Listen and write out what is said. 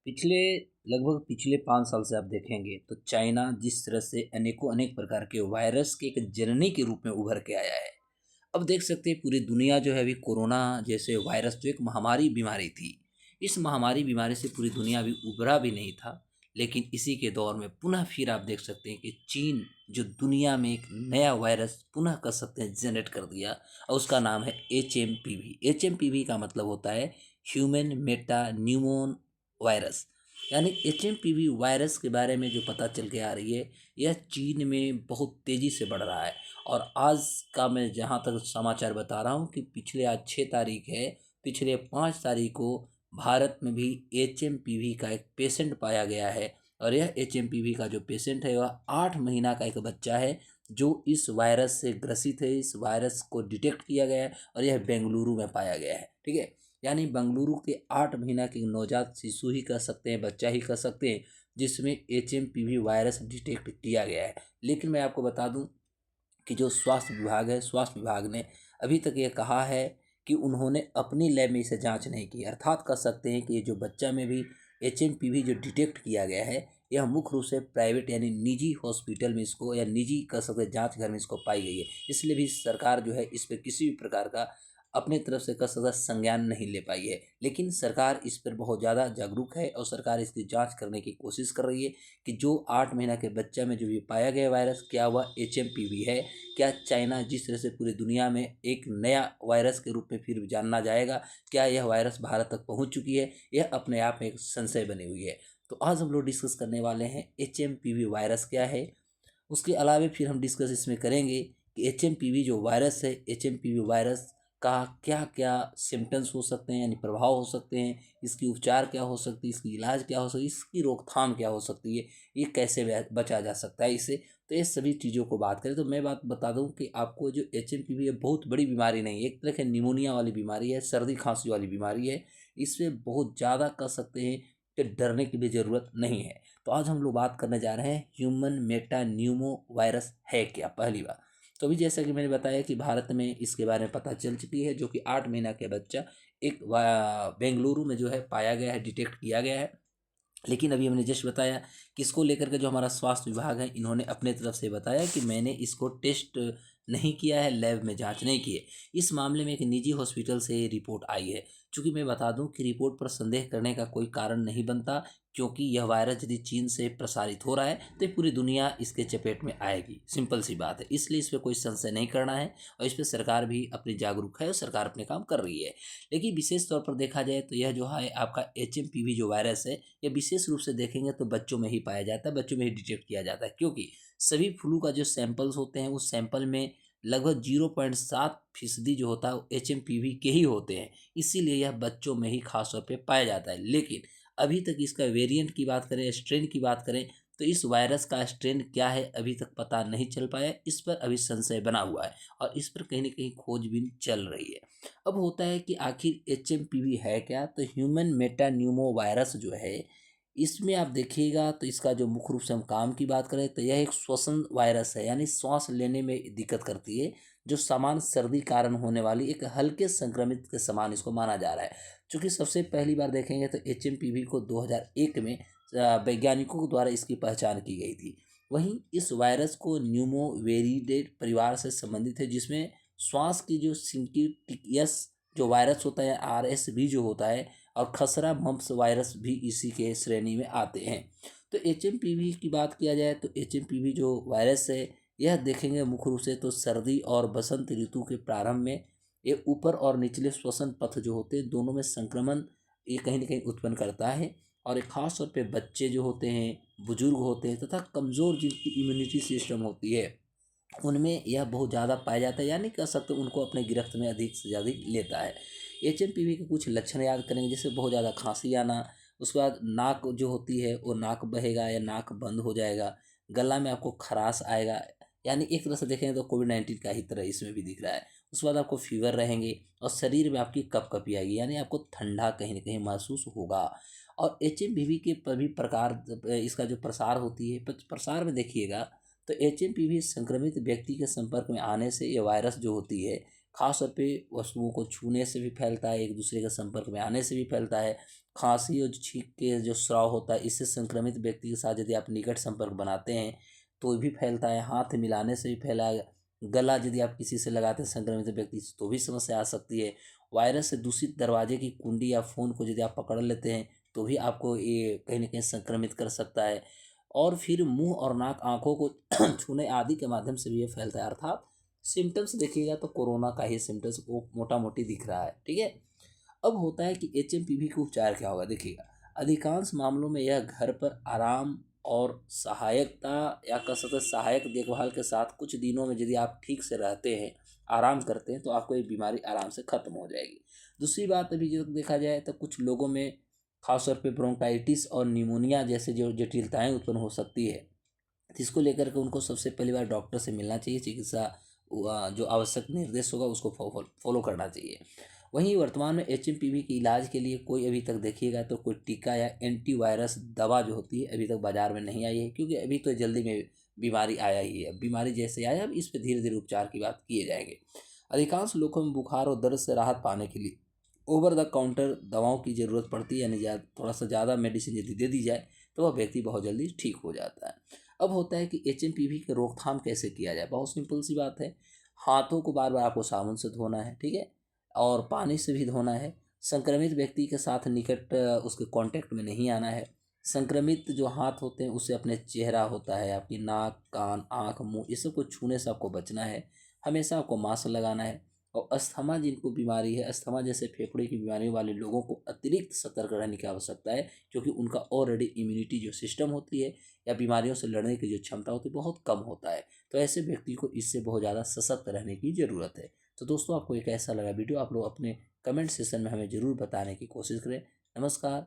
पिछले 5 साल से आप देखेंगे तो चाइना जिस तरह से अनेकों अनेक प्रकार के वायरस के एक जननी के रूप में उभर के आया है। अब देख सकते हैं पूरी दुनिया जो है अभी कोरोना जैसे वायरस जो एक महामारी बीमारी थी। इस महामारी बीमारी से पूरी दुनिया अभी उभरा भी नहीं था। लेकिन इसी के दौर में पुनः फिर आप देख सकते हैं कि चीन जो दुनिया में एक नया वायरस पुनः कर सकते हैं जनरेट कर दिया और उसका नाम है HMPV। HMPV का मतलब होता है ह्यूमन मेटा न्यूमोन वायरस। यानी HMPV वायरस के बारे में जो पता चल के आ रही है, यह चीन में बहुत तेज़ी से बढ़ रहा है। और आज का मैं जहाँ तक समाचार बता रहा हूँ कि पिछले आज 6 तारीख है, पिछले 5 तारीख को भारत में भी HMPV का एक पेशेंट पाया गया है। और यह HMPV का जो पेशेंट है वह 8 महीना का एक बच्चा है जो इस वायरस से ग्रसित है। इस वायरस को डिटेक्ट किया गया है और यह बेंगलुरु में पाया गया है। ठीक है, यानी बेंगलुरु के 8 महीना के नवजात शिशु ही कह सकते हैं, बच्चा ही कह सकते हैं, जिसमें HMPV वायरस डिटेक्ट किया गया है। लेकिन मैं आपको बता दूं कि जो स्वास्थ्य विभाग है, स्वास्थ्य विभाग ने अभी तक ये कहा है कि उन्होंने अपनी लैब में इसे जांच नहीं की। अर्थात कह सकते हैं कि ये जो बच्चा में भी HMPV जो डिटेक्ट किया गया है, यह मुख्य रूप से प्राइवेट यानी निजी हॉस्पिटल में इसको या निजी कह सकते हैं जाँच घर में इसको पाई गई है। इसलिए भी सरकार जो है इस पर किसी भी प्रकार का अपने तरफ से कह सकते हैं संज्ञान नहीं ले पाई है। लेकिन सरकार इस पर बहुत ज़्यादा जागरूक है और सरकार इसकी जांच करने की कोशिश कर रही है कि जो 8 महीना के बच्चा में जो ये पाया गया वायरस क्या वह HMPV है। क्या चाइना जिस तरह से पूरी दुनिया में एक नया वायरस के रूप में फिर जानना जाएगा, क्या यह वायरस भारत तक पहुंच चुकी है, यह अपने आप में एक संशय बनी हुई है। तो आज हम लोग डिस्कस करने वाले हैं HMPV वायरस क्या है। उसके अलावा फिर हम डिस्कस इसमें करेंगे कि HMPV जो वायरस है, HMPV वायरस का क्या क्या सिम्टम्स हो सकते हैं यानी प्रभाव हो सकते हैं, इसकी उपचार क्या हो सकती है, इसकी इलाज क्या हो सकती है, इसकी रोकथाम क्या हो सकती है, ये कैसे बचा जा सकता है इससे। तो ये सभी चीज़ों को बात करें तो मैं बात बता दूं कि आपको जो HMPV है बहुत बड़ी बीमारी नहीं है, एक तरह की निमोनिया वाली बीमारी है, सर्दी खांसी वाली बीमारी है। इसमें बहुत ज़्यादा कह सकते हैं कि डरने की भी ज़रूरत नहीं है। तो आज हम लोग बात करने जा रहे हैं ह्यूमन मेटा न्यूमो वायरस है क्या, पहली बार। तो अभी जैसा कि मैंने बताया कि भारत में इसके बारे में पता चल चुकी है, जो कि 8 महीना के बच्चा एक बेंगलुरु में जो है पाया गया है, डिटेक्ट किया गया है। लेकिन अभी हमने जस्ट बताया कि इसको लेकर के जो हमारा स्वास्थ्य विभाग है इन्होंने अपने तरफ से बताया कि मैंने इसको टेस्ट नहीं किया है, लैब में जांच नहीं की है। इस मामले में एक निजी हॉस्पिटल से रिपोर्ट आई है। चूँकि मैं बता दूं कि रिपोर्ट पर संदेह करने का कोई कारण नहीं बनता, क्योंकि यह वायरस यदि चीन से प्रसारित हो रहा है तो पूरी दुनिया इसके चपेट में आएगी, सिंपल सी बात है। इसलिए इस पर कोई संशय नहीं करना है और इस पर सरकार भी अपनी जागरूक है और सरकार अपने काम कर रही है। लेकिन विशेष तौर पर देखा जाए तो यह जो है आपका HMPV जो वायरस है, यह विशेष रूप से देखेंगे तो बच्चों में ही पाया जाता है, बच्चों में ही डिटेक्ट किया जाता है। क्योंकि सभी फ्लू का जो सैंपल्स होते हैं उस सैंपल में लगभग 0.7% जो होता है वो HMPV के ही होते हैं। इसीलिए यह बच्चों में ही खास तौर पे पाया जाता है। लेकिन अभी तक इसका वेरिएंट की बात करें, स्ट्रेन की बात करें, तो इस वायरस का स्ट्रेन क्या है अभी तक पता नहीं चल पाया। इस पर अभी संशय बना हुआ है और इस पर कहीं ना कहीं खोजबीन चल रही है। अब होता है कि आखिर HMPV है क्या, तो ह्यूमन मेटा न्यूमो वायरस जो है, इसमें आप देखिएगा तो इसका जो मुख्य रूप से हम काम की बात करें तो यह एक श्वसन वायरस है, यानी श्वास लेने में दिक्कत करती है, जो सामान्य सर्दी कारण होने वाली एक हल्के संक्रमित के समान इसको माना जा रहा है। चूँकि सबसे पहली बार देखेंगे तो HMPV को 2001 में वैज्ञानिकों द्वारा इसकी पहचान की गई थी। वहीं इस वायरस को न्यूमोवेरिडेड परिवार से संबंधित है, जिसमें श्वास की जो सिंकिटियस जो वायरस होता है, RSV जो होता है, और खसरा मम्प्स वायरस भी इसी के श्रेणी में आते हैं। तो HMPV की बात किया जाए तो HMPV जो वायरस है, यह देखेंगे मुख्य रूप से तो सर्दी और बसंत ऋतु के प्रारंभ में ये ऊपर और निचले श्वसन पथ जो होते हैं दोनों में संक्रमण ये कहीं ना कहीं उत्पन्न करता है। और एक खास तौर पे बच्चे जो होते हैं, बुजुर्ग होते हैं तथा कमज़ोर जिनकी इम्यूनिटी सिस्टम होती है, उनमें यह बहुत ज़्यादा पाया जाता है, यानी कह सकते हैं उनको अपने गिरफ्त में अधिक से अधिक लेता है। HMPV के कुछ लक्षण याद करेंगे, जैसे बहुत ज़्यादा खांसी आना, उसके बाद नाक जो होती है वो नाक बहेगा या नाक बंद हो जाएगा, गला में आपको खराश आएगा, यानी एक तरह से देखें तो कोविड-19 का ही तरह इसमें भी दिख रहा है। उसके बाद आपको फीवर रहेंगे और शरीर में आपकी कपकपी आएगी, यानी आपको ठंडा कहीं न कहीं महसूस होगा। और HMPV के सभी प्रकार इसका जो प्रसार होती है, प्रसार में देखिएगा तो HMPV संक्रमित व्यक्ति के संपर्क में आने से ये वायरस जो होती है खास तौर पे वस्तुओं को छूने से भी फैलता है, एक दूसरे के संपर्क में आने से भी फैलता है। खांसी और छींक के जो स्राव होता है, इससे संक्रमित व्यक्ति के साथ यदि आप निकट संपर्क बनाते हैं तो भी फैलता है। हाथ मिलाने से भी फैलाएगा। गला यदि आप किसी से लगाते हैं संक्रमित व्यक्ति से, तो भी समस्या आ सकती है। वायरस से दूषित दरवाजे की कुंडी या फ़ोन को यदि आप पकड़ लेते हैं तो भी आपको ये कहीं न कहीं संक्रमित कर सकता है। और फिर मुँह और नाक, आँखों को छूने आदि के माध्यम से भी ये फैलता है। अर्थात सिम्पटम्स देखिएगा तो कोरोना का ही सिम्पटम्स वो मोटा-मोटी दिख रहा है, ठीक है? अब होता है कि एचएमपीवी का उपचार क्या होगा? देखिएगा, अधिकांश मामलों में यह घर पर आराम और सहायकता या कह सकते हैं सहायक देखभाल के साथ कुछ दिनों में यदि आप ठीक से रहते हैं, आराम करते हैं, तो आपको ये बीमारी आराम से खत्म हो जाएगी। दूसरी बात, अभी जो देखा जाए तो कुछ लोगों में खास तौर पे ब्रोंकाइटिस और निमोनिया जैसे जो जटिलताएँ उत्पन्न हो सकती है, जिसको लेकर के उनको सबसे पहली बार डॉक्टर से मिलना चाहिए। चिकित्सा जो आवश्यक निर्देश होगा उसको फॉलो करना चाहिए। वहीं वर्तमान में एचएमपीवी के इलाज के लिए कोई अभी तक देखिएगा तो कोई टीका या एंटीवायरस दवा जो होती है अभी तक बाजार में नहीं आई है, क्योंकि अभी तो जल्दी में बीमारी आया ही है। बीमारी जैसे आया, अब इस पे धीरे धीरे उपचार की बात किए जाएंगे। अधिकांश लोगों में बुखार और दर्द से राहत पाने के लिए ओवर द काउंटर दवाओं की ज़रूरत पड़ती है, यानी थोड़ा सा ज़्यादा मेडिसिन यदि दे दी जाए तो वह व्यक्ति बहुत जल्दी ठीक हो जाता है। अब होता है कि एचएमपीवी की रोकथाम कैसे किया जाए? बहुत सिंपल सी बात है। हाथों को बार बार आपको साबुन से धोना है, ठीक है? और पानी से भी धोना है। संक्रमित व्यक्ति के साथ निकट उसके कांटेक्ट में नहीं आना है। संक्रमित जो हाथ होते हैं उससे अपने चेहरा होता है, आपकी नाक, कान, आँख, मुँह, ये सब को छूने से आपको बचना है। हमेशा आपको मास्क लगाना है। और अस्थमा जिनको बीमारी है, अस्थमा जैसे फेफड़े की बीमारियों वाले लोगों को अतिरिक्त सतर्क रहने की आवश्यकता है, क्योंकि उनका ऑलरेडी इम्यूनिटी जो सिस्टम होती है या बीमारियों से लड़ने की जो क्षमता होती है बहुत कम होता है। तो ऐसे व्यक्ति को इससे बहुत ज़्यादा सशक्त रहने की ज़रूरत है। तो दोस्तों, आपको ये कैसा लगा वीडियो, आप लोग अपने कमेंट सेक्शन में हमें ज़रूर बताने की कोशिश करें। नमस्कार।